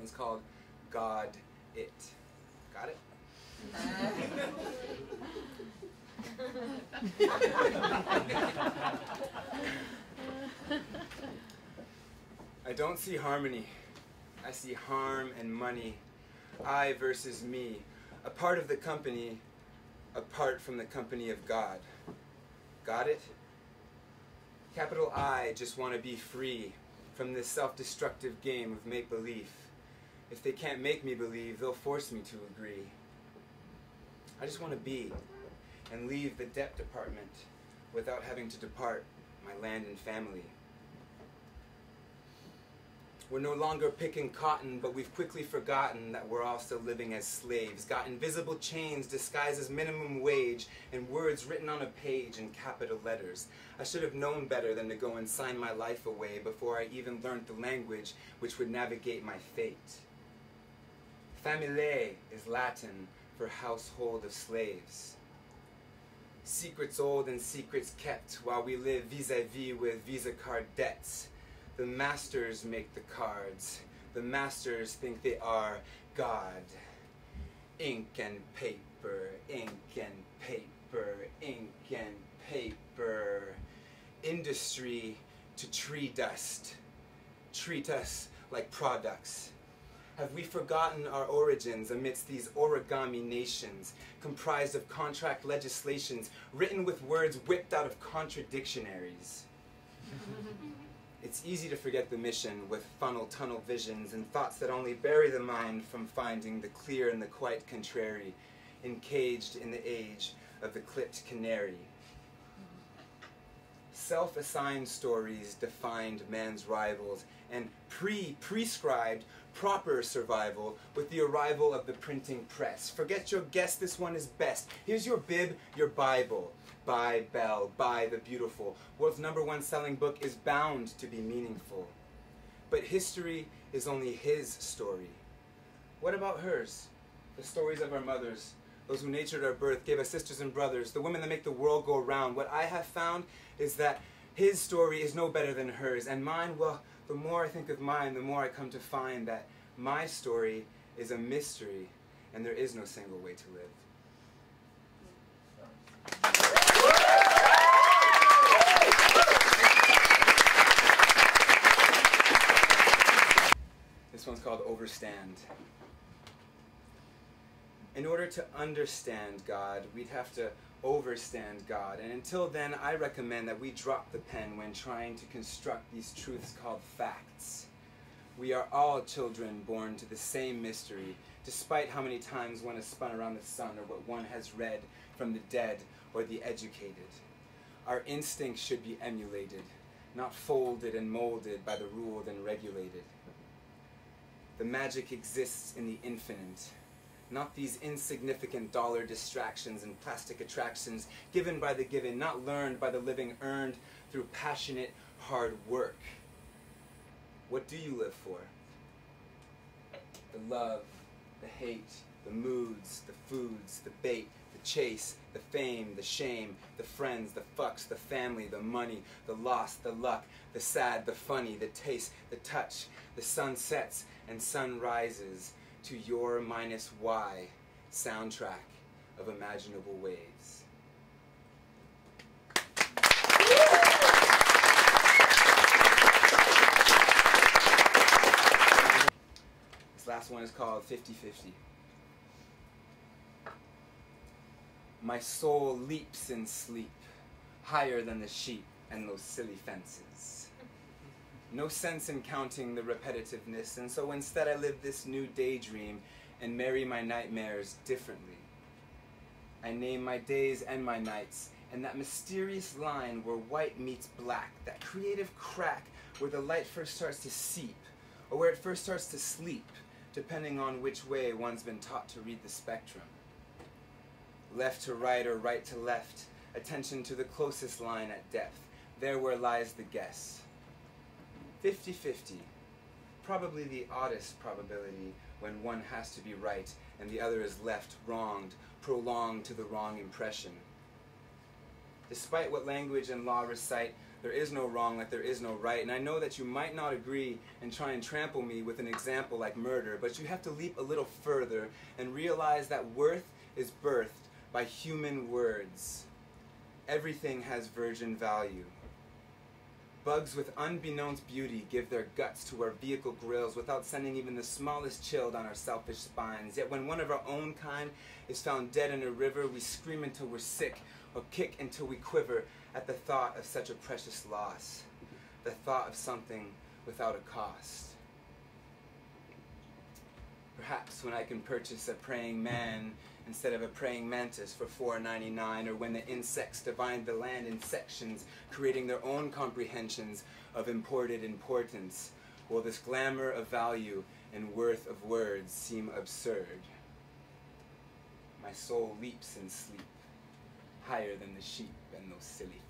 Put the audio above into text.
one's called God It. Got it? I don't see harmony. I see harm and money. I versus me. A part of the company, apart from the company of God. Got it? Capital I just want to be free from this self-destructive game of make-believe. If they can't make me believe, they'll force me to agree. I just want to be and leave the debt department without having to depart my land and family. We're no longer picking cotton, but we've quickly forgotten that we're all still living as slaves, got invisible chains disguised as minimum wage and words written on a page in capital letters. I should have known better than to go and sign my life away before I even learned the language which would navigate my fate. Famile is Latin for household of slaves. Secrets old and secrets kept while we live vis-a-vis with Visa card debts. The masters make the cards. The masters think they are God. Ink and paper, ink and paper, ink and paper. Industry to tree dust. Treat us like products. Have we forgotten our origins amidst these origami nations, comprised of contract legislations written with words whipped out of contradictionaries? It's easy to forget the mission with funnel tunnel visions and thoughts that only bury the mind from finding the clear and the quite contrary, encaged in the age of the clipped canary. Self-assigned stories defined man's rivals and prescribed proper survival with the arrival of the printing press. Forget your guess, this one is best. Here's your bib, your Bible. Buy Bell, buy the beautiful. World's #1 selling book is bound to be meaningful. But history is only his story. What about hers? The stories of our mothers, those who natured our birth, gave us sisters and brothers, the women that make the world go round. What I have found is that his story is no better than hers, and mine, well, the more I think of mine, the more I come to find that my story is a mystery, and there is no single way to live. This one's called Overstand. In order to understand God, we'd have to overstand God. And until then, I recommend that we drop the pen when trying to construct these truths called facts. We are all children born to the same mystery, despite how many times one has spun around the sun or what one has read from the dead or the educated. Our instincts should be emulated, not folded and molded by the ruled and regulated. The magic exists in the infinite, not these insignificant dollar distractions and plastic attractions given by the given, not learned by the living, earned through passionate hard work. What do you live for? The love, the hate, the moods, the foods, the bait, the chase, the fame, the shame, the friends, the fucks, the family, the money, the loss, the luck, the sad, the funny, the taste, the touch, the sunsets and sunrises to your minus Y soundtrack of imaginable waves. This last one is called 50-50. My soul leaps in sleep, higher than the sheep and those silly fences. No sense in counting the repetitiveness, and so instead I live this new daydream and marry my nightmares differently. I name my days and my nights, and that mysterious line where white meets black, that creative crack where the light first starts to seep, or where it first starts to sleep, depending on which way one's been taught to read the spectrum. Left to right or right to left, attention to the closest line at depth, there where lies the guess. 50-50, probably the oddest probability when one has to be right and the other is left wronged, prolonged to the wrong impression. Despite what language and law recite, There is no wrong like there is no right, and I know that you might not agree and try and trample me with an example like murder, but you have to leap a little further and realize that worth is birthed by human words. Everything has virgin value. Bugs with unbeknownst beauty give their guts to our vehicle grills without sending even the smallest chill down our selfish spines. Yet when one of our own kind is found dead in a river, we scream until we're sick or kick until we quiver at the thought of such a precious loss, the thought of something without a cost. Perhaps when I can purchase a praying man instead of a praying mantis for $4.99, or when the insects divide the land in sections, creating their own comprehensions of imported importance, will this glamour of value and worth of words seem absurd? My soul leaps in sleep, higher than the sheep and those silly